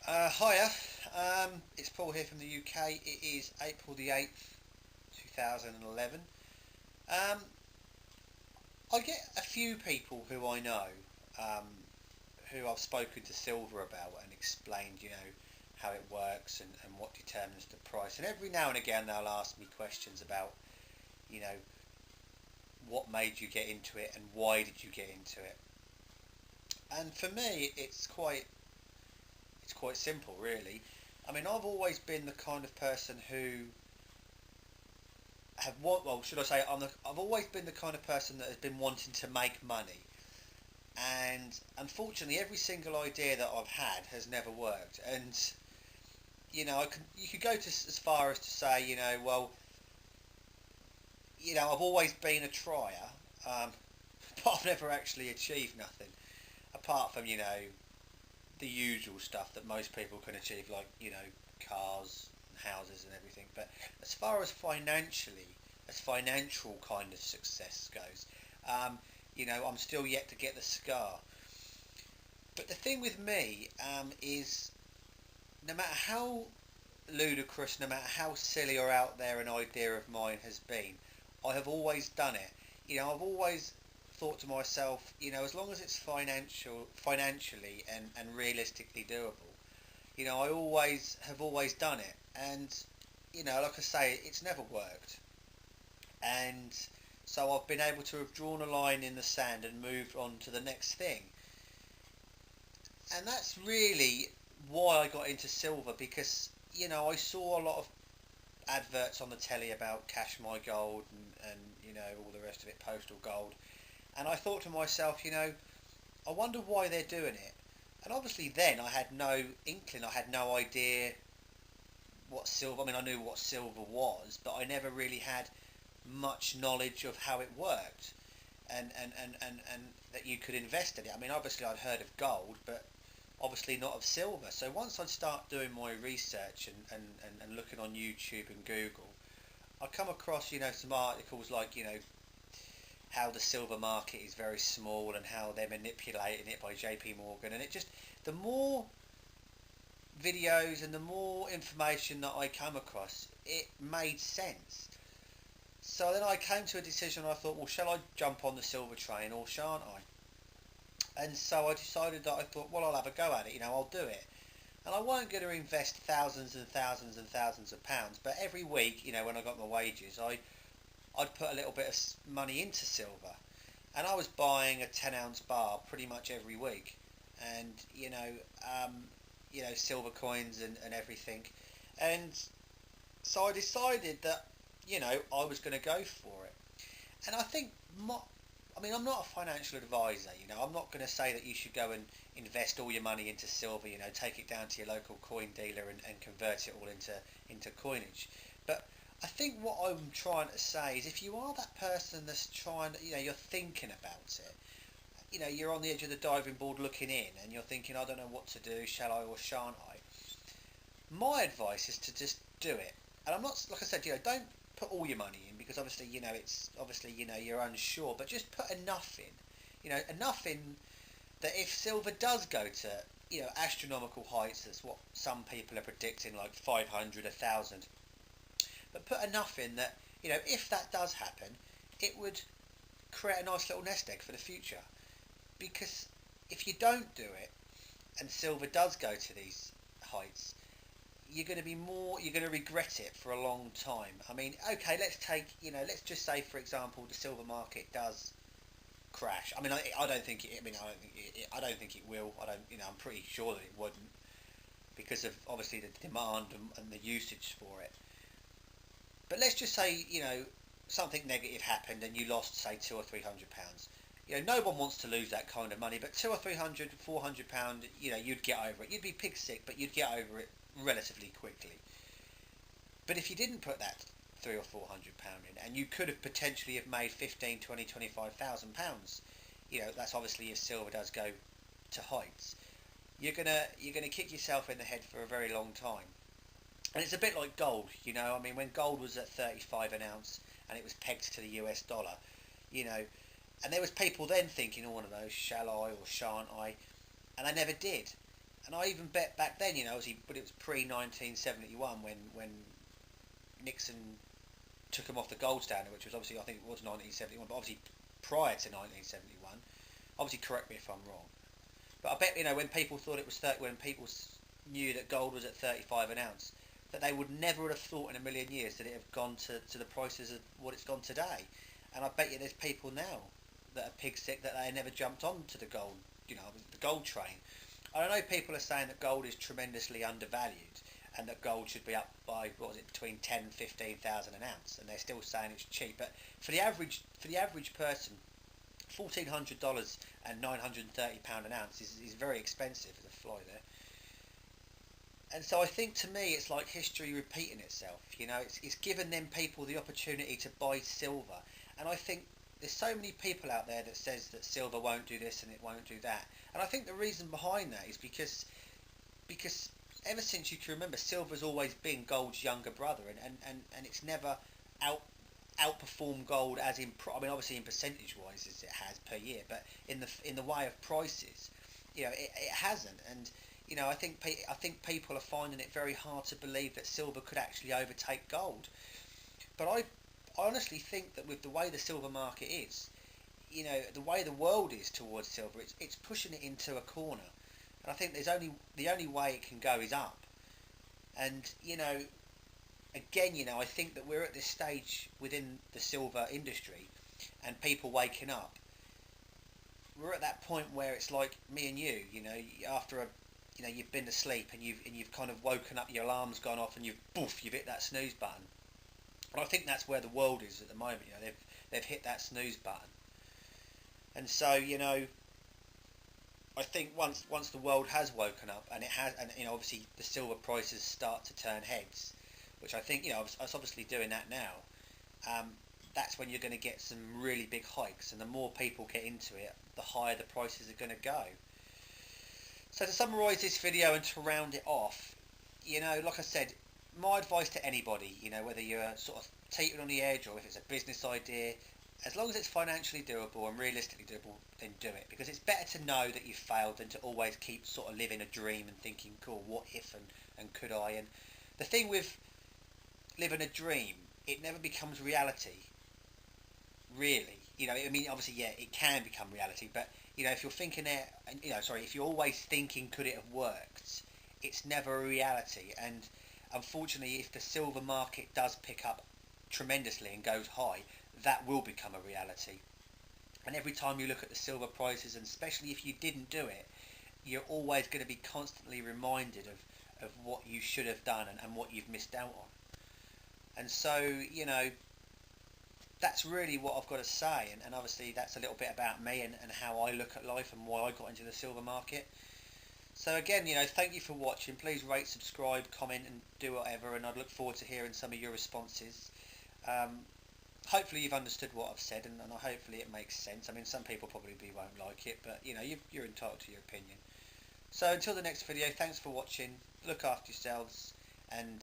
Hiya, it's Paul here from the UK. It is April the 8th, 2011. Um, I get a few people who I know um, who I've spoken to silver about and explained, how it works and what determines the price. And every now and again they'll ask me questions about, you know, what made you get into it and why did you get into it. And for me, it's quite simple, really. I mean, I've always been the kind of person who well, should I say, I've always been the kind of person that has been wanting to make money, and unfortunately, every single idea that I've had has never worked. And you could go to as far as to say, well, I've always been a trier, um, but I've never actually achieved nothing apart from the usual stuff that most people can achieve, like cars and houses and everything. But as far as financial kind of success goes, I'm still yet to get the scar. But the thing with me is, no matter how ludicrous, no matter how silly or out there an idea of mine has been, I have always done it. I've always thought to myself, as long as it's financially and realistically doable, I always done it. And like I say, it's never worked. And so I've been able to have drawn a line in the sand and moved on to the next thing. And that's really why I got into silver, because I saw a lot of adverts on the telly about Cash My Gold and all the rest of it, Postal Gold, and I thought to myself, I wonder why they're doing it. And obviously then I had no inkling, I had no idea what silver. I mean, I knew what silver was, but I never really had much knowledge of how it worked, and that you could invest in it. I mean, obviously I'd heard of gold, but obviously not of silver. So once I'd start doing my research and looking on YouTube and Google, I come across some articles like how the silver market is very small and how they're manipulating it by JP Morgan, and it just, the more videos and the more information that I come across, it made sense. So then I came to a decision. I thought, well, shall I jump on the silver train or shan't I? And so I decided that I thought, well, I'll have a go at it. I'll do it. And I weren't going to invest thousands and thousands and thousands of pounds, but every week, when I got my wages, I'd put a little bit of money into silver, and I was buying a 10-ounce bar pretty much every week, and silver coins and everything, and so I decided that I was going to go for it. And I think I mean, I'm not a financial advisor. I'm not going to say that you should go and invest all your money into silver. Take it down to your local coin dealer and convert it all into coinage. But I think what I'm trying to say is, if you are that person that's trying, you're thinking about it. You're on the edge of the diving board looking in, and you're thinking, I don't know what to do. Shall I or shan't I? My advice is to just do it. And I'm not, like I said, don't put all your money in, because obviously, it's obviously, you're unsure, but just put enough in. Enough in that if silver does go to, astronomical heights, that's what some people are predicting, like 500, 1,000. But put enough in that, if that does happen, it would create a nice little nest egg for the future. Because if you don't do it, and silver does go to these heights, you're going to regret it for a long time. I mean, okay, let's just say, for example, the silver market does crash. I mean, I don't think it. I mean, I don't think it will. I don't. I'm pretty sure that it wouldn't, because of obviously the demand and the usage for it. But let's just say, something negative happened and you lost, say, £200 or £300. No one wants to lose that kind of money, but £200 or £300, £400, you'd get over it. You'd be pig sick, but you'd get over it relatively quickly. But if you didn't put that £300 or £400 in, and you could have potentially have made 15, 20, 25,000 pounds, that's obviously if silver does go to heights. You're gonna kick yourself in the head for a very long time. And it's a bit like gold. I mean, when gold was at 35 an ounce and it was pegged to the US dollar, you know, and there was people then thinking, oh, one of those, shall I or shan't I? And they never did. And I even bet back then, obviously, but it was pre 1971 when Nixon took him off the gold standard, which was obviously, I think it was 1971, but obviously prior to 1971. Obviously, correct me if I'm wrong. But I bet, when people thought it was 30, when people knew that gold was at 35 an ounce, that they would never have thought in a million years that it have gone to the prices of what it's gone today. And I bet you there's people now that are pig sick that they never jumped on to the gold, the gold train. I know people are saying that gold is tremendously undervalued and that gold should be up by, what was it, between 10 and 15,000 an ounce, and they're still saying it's cheap. But for the average person, $1,400 and £930 an ounce is very expensive as a fly there. And so I think, to me, it's like history repeating itself. It's given them people the opportunity to buy silver, and I think there's so many people out there that says that silver won't do this and it won't do that, and I think the reason behind that is because ever since you can remember, silver's always been gold's younger brother, and it's never out outperformed gold, as in I mean, obviously in percentage wise as it has per year, but in the way of prices, it hasn't. And I think people are finding it very hard to believe that silver could actually overtake gold. But I honestly think that with the way the silver market is, the way the world is towards silver, it's pushing it into a corner. And I think the only way it can go is up. And again, I think that we're at this stage within the silver industry, and people waking up. We're at that point where it's like me and you. After you've been asleep and you've kind of woken up, your alarm's gone off, and you've hit that snooze button. And I think that's where the world is at the moment. They've hit that snooze button, and so I think once the world has woken up, and it has, and obviously the silver prices start to turn heads, which I think it's obviously doing that now. That's when you're going to get some really big hikes, and the more people get into it, the higher the prices are going to go. So to summarise this video and to round it off, like I said, my advice to anybody, whether you're sort of teetering on the edge or if it's a business idea, as long as it's financially doable and realistically doable, then do it. Because it's better to know that you've failed than to always keep sort of living a dream and thinking, cool, what if and could I? And the thing with living a dream, it never becomes reality, really. I mean, obviously, yeah, it can become reality, but, if you're thinking it, if you're always thinking, could it have worked, it's never a reality. And unfortunately, if the silver market does pick up tremendously and goes high, that will become a reality. And every time you look at the silver prices, and especially if you didn't do it, you're always going to be constantly reminded of what you should have done and what you've missed out on. And so, that's really what I've got to say. And obviously that's a little bit about me and how I look at life and why I got into the silver market. So again, thank you for watching. Please rate, subscribe, comment and do whatever, and I'd look forward to hearing some of your responses. Hopefully you've understood what I've said, and hopefully it makes sense. I mean, some people probably won't like it, but you're entitled to your opinion. So until the next video, thanks for watching, look after yourselves, and